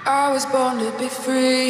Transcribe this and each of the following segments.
I was born to be free.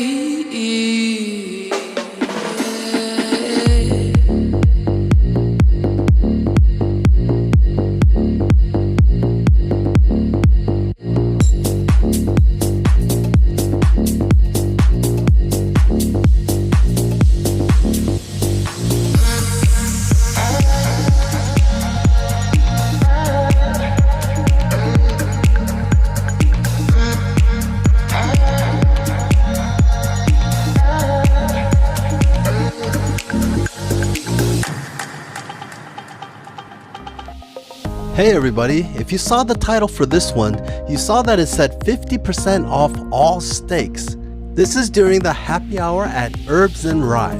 Hey everybody, if you saw the title for this one, you saw that it said 50% off all steaks. This is during the happy hour at Herbs and Rye.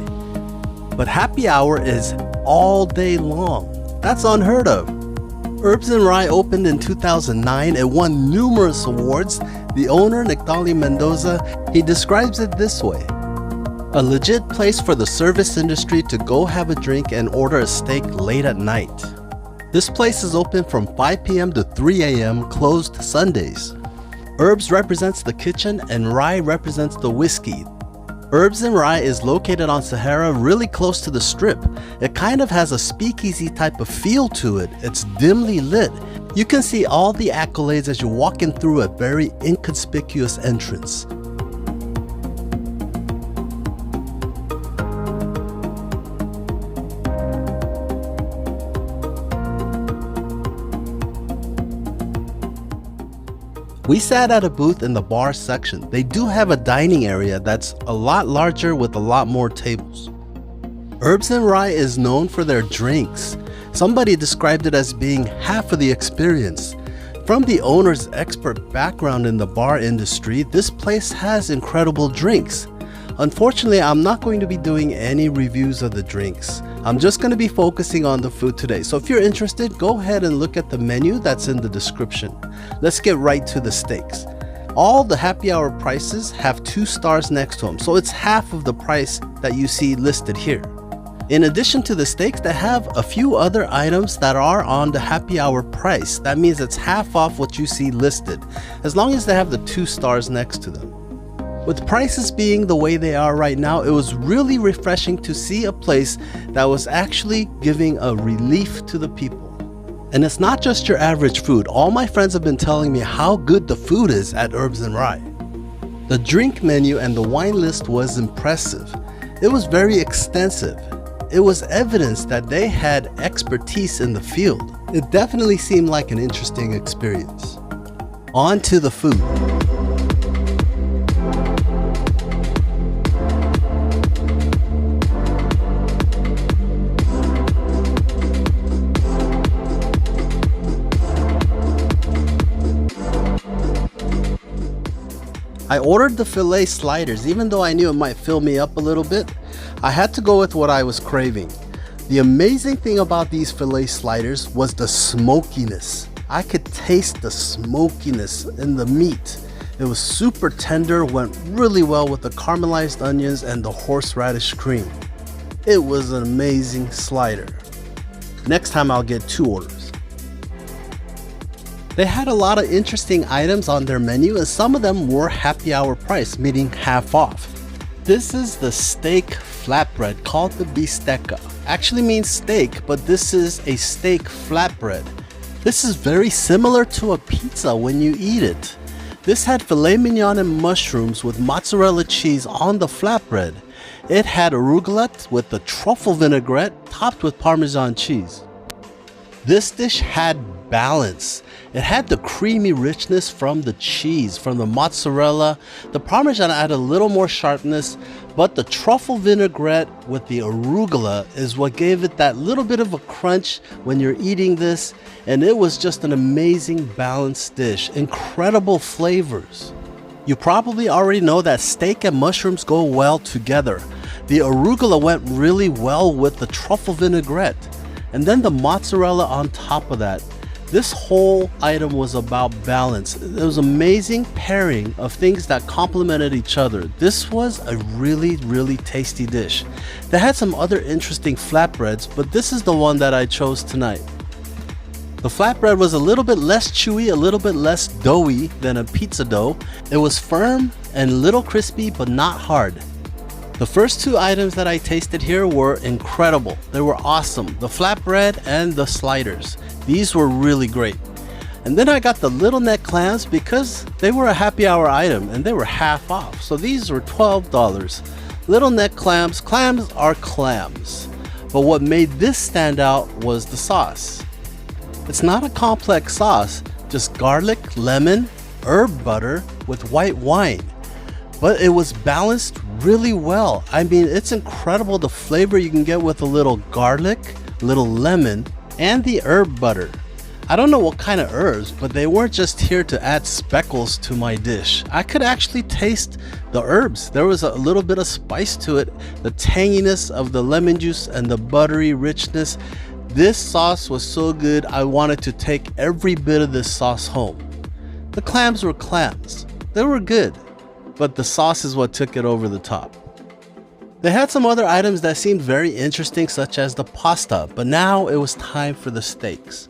But happy hour is all day long. That's unheard of. Herbs and Rye opened in 2009 and won numerous awards. The owner, Nicdali Mendoza, he describes it this way: a legit place for the service industry to go have a drink and order a steak late at night. This place is open from 5 p.m. to 3 a.m., closed Sundays. Herbs represents the kitchen and Rye represents the whiskey. Herbs and Rye is located on Sahara, really close to the strip. It kind of has a speakeasy type of feel to it. It's dimly lit. You can see all the accolades as you're walking through a very inconspicuous entrance. We sat at a booth in the bar section. They do have a dining area that's a lot larger with a lot more tables. Herbs and Rye is known for their drinks. Somebody described it as being half of the experience. From the owner's expert background in the bar industry, this place has incredible drinks. Unfortunately, I'm not going to be doing any reviews of the drinks. I'm just going to be focusing on the food today. So if you're interested, go ahead and look at the menu that's in the description. Let's get right to the steaks. All the happy hour prices have 2 stars next to them, so it's half of the price that you see listed here. In addition to the steaks, they have a few other items that are on the happy hour price. That means it's half off what you see listed, as long as they have the 2 stars next to them. With prices being the way they are right now, it was really refreshing to see a place that was actually giving a relief to the people. And it's not just your average food. All my friends have been telling me how good the food is at Herbs and Rye. The drink menu and the wine list was impressive. It was very extensive. It was evidence that they had expertise in the field. It definitely seemed like an interesting experience. On to the food. I ordered the filet sliders. Even though I knew it might fill me up a little bit, I had to go with what I was craving. The amazing thing about these filet sliders was the smokiness. I could taste the smokiness in the meat. It was super tender, went really well with the caramelized onions and the horseradish cream. It was an amazing slider. Next time I'll get 2 orders. They had a lot of interesting items on their menu, and some of them were happy hour price, meaning half off. This is the steak flatbread called the bisteca. Actually means steak, but this is a steak flatbread. This is very similar to a pizza when you eat it. This had filet mignon and mushrooms with mozzarella cheese on the flatbread. It had arugula with the truffle vinaigrette topped with Parmesan cheese. This dish had balance. It had the creamy richness from the cheese, from the mozzarella. The Parmesan added a little more sharpness, but the truffle vinaigrette with the arugula is what gave it that little bit of a crunch when you're eating this, and it was just an amazing balanced dish. Incredible flavors. You probably already know that steak and mushrooms go well together. The arugula went really well with the truffle vinaigrette, and then the mozzarella on top of that. This whole item was about balance. It was an amazing pairing of things that complemented each other. This was a really, really tasty dish. They had some other interesting flatbreads, but this is the one that I chose tonight. The flatbread was a little bit less chewy, a little bit less doughy than a pizza dough. It was firm and a little crispy, but not hard. The first two items that I tasted here were incredible. They were awesome. The flatbread and the sliders. These were really great. And then I got the little neck clams because they were a happy hour item and they were half off. So these were $12. Little neck clams. Clams are clams. But what made this stand out was the sauce. It's not a complex sauce, just garlic, lemon, herb butter with white wine. But it was balanced really well. I mean, it's incredible the flavor you can get with a little garlic, little lemon, and the herb butter. I don't know what kind of herbs, but they weren't just here to add speckles to my dish. I could actually taste the herbs. There was a little bit of spice to it, the tanginess of the lemon juice and the buttery richness. This sauce was so good, I wanted to take every bit of this sauce home. The clams were clams. They were good, but the sauce is what took it over the top. They had some other items that seemed very interesting, such as the pasta, but now it was time for the steaks.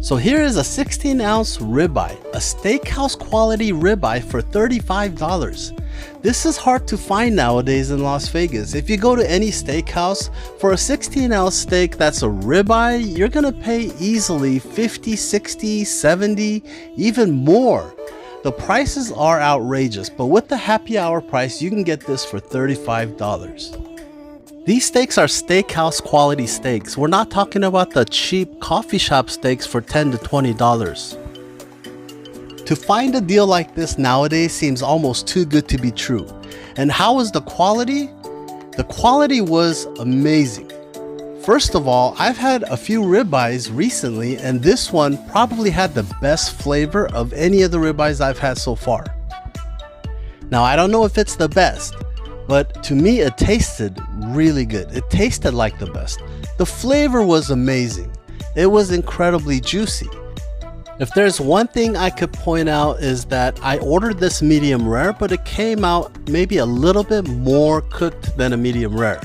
So here is a 16-ounce ribeye, a steakhouse quality ribeye for $35. This is hard to find nowadays in Las Vegas. If you go to any steakhouse, for a 16-ounce steak that's a ribeye, you're gonna pay easily $50, $60, $70, even more. The prices are outrageous, but with the happy hour price, you can get this for $35. These steaks are steakhouse quality steaks. We're not talking about the cheap coffee shop steaks for $10 to $20. To find a deal like this nowadays seems almost too good to be true. And how was the quality? The quality was amazing. First of all, I've had a few ribeyes recently, and this one probably had the best flavor of any of the ribeyes I've had so far. Now, I don't know if it's the best, but to me it tasted really good. It tasted like the best. The flavor was amazing. It was incredibly juicy. If there's one thing I could point out is that I ordered this medium rare, but it came out maybe a little bit more cooked than a medium rare.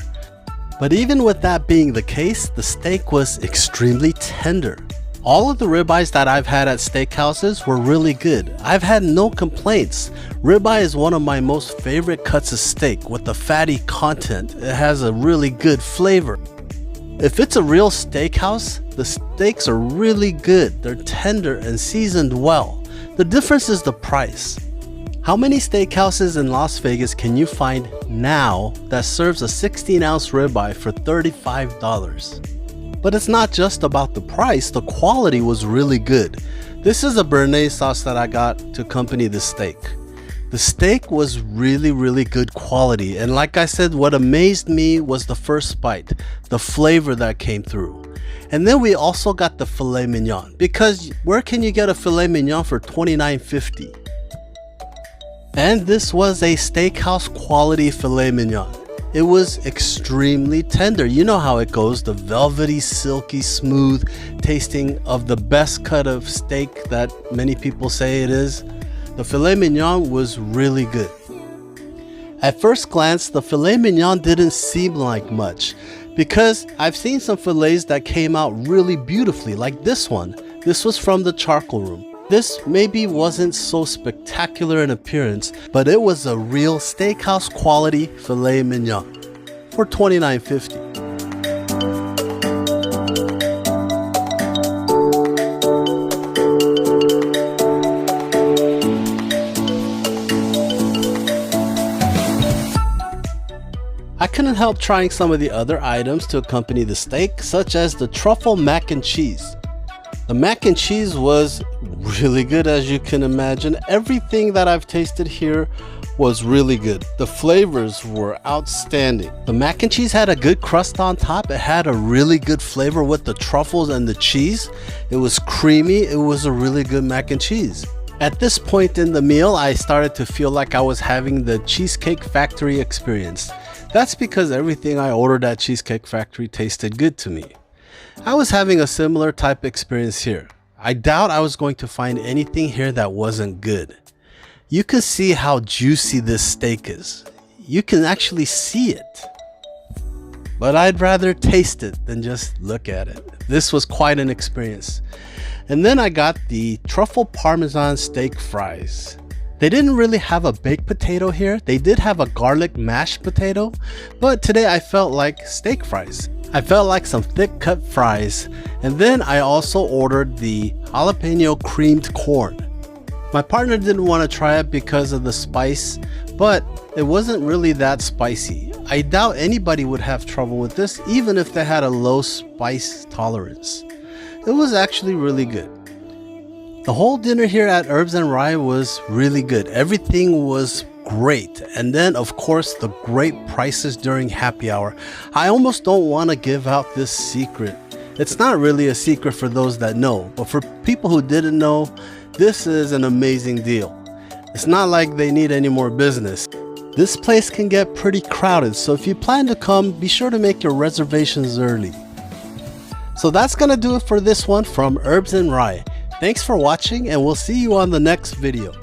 But even with that being the case, the steak was extremely tender. All of the ribeyes that I've had at steakhouses were really good. I've had no complaints. Ribeye is one of my most favorite cuts of steak with the fatty content. It has a really good flavor. If it's a real steakhouse, the steaks are really good. They're tender and seasoned well. The difference is the price. How many steakhouses in Las Vegas can you find now that serves a 16-ounce ribeye for $35? But it's not just about the price, the quality was really good. This is a béarnaise sauce that I got to accompany the steak. The steak was really good quality, and like I said, what amazed me was the first bite, the flavor that came through. And then we also got the filet mignon, because where can you get a filet mignon for $29.50? And this was a steakhouse quality filet mignon. It was extremely tender. You know how it goes, the velvety, silky, smooth tasting of the best cut of steak that many people say it is. The filet mignon was really good. At first glance, the filet mignon didn't seem like much because I've seen some fillets that came out really beautifully, like this one. This was from the Charcoal Room. This maybe wasn't so spectacular in appearance, but it was a real steakhouse quality filet mignon for $29.50. I couldn't help trying some of the other items to accompany the steak, such as the truffle mac and cheese. The mac and cheese was really good, as you can imagine. Everything that I've tasted here was really good. The flavors were outstanding. The mac and cheese had a good crust on top. It had a really good flavor with the truffles and the cheese. It was creamy. It was a really good mac and cheese. At this point in the meal, I started to feel like I was having the Cheesecake Factory experience. That's because everything I ordered at Cheesecake Factory tasted good to me. I was having a similar type experience here. I doubt I was going to find anything here that wasn't good. You can see how juicy this steak is. You can actually see it. But I'd rather taste it than just look at it. This was quite an experience. And then I got the truffle parmesan steak fries. They didn't really have a baked potato here. They did have a garlic mashed potato, but today I felt like steak fries. I felt like some thick cut fries. And then I also ordered the jalapeno creamed corn. My partner didn't want to try it because of the spice, but it wasn't really that spicy. I doubt anybody would have trouble with this even if they had a low spice tolerance. It was actually really good. The whole dinner here at Herbs and Rye was really good. Everything was great. And then of course the great prices during happy hour. I almost don't want to give out this secret. It's not really a secret for those that know, but for people who didn't know, this is an amazing deal. It's not like they need any more business. This place can get pretty crowded, so if you plan to come, be sure to make your reservations early. So that's gonna do it for this one from Herbs and Rye. Thanks for watching, and we'll see you on the next video.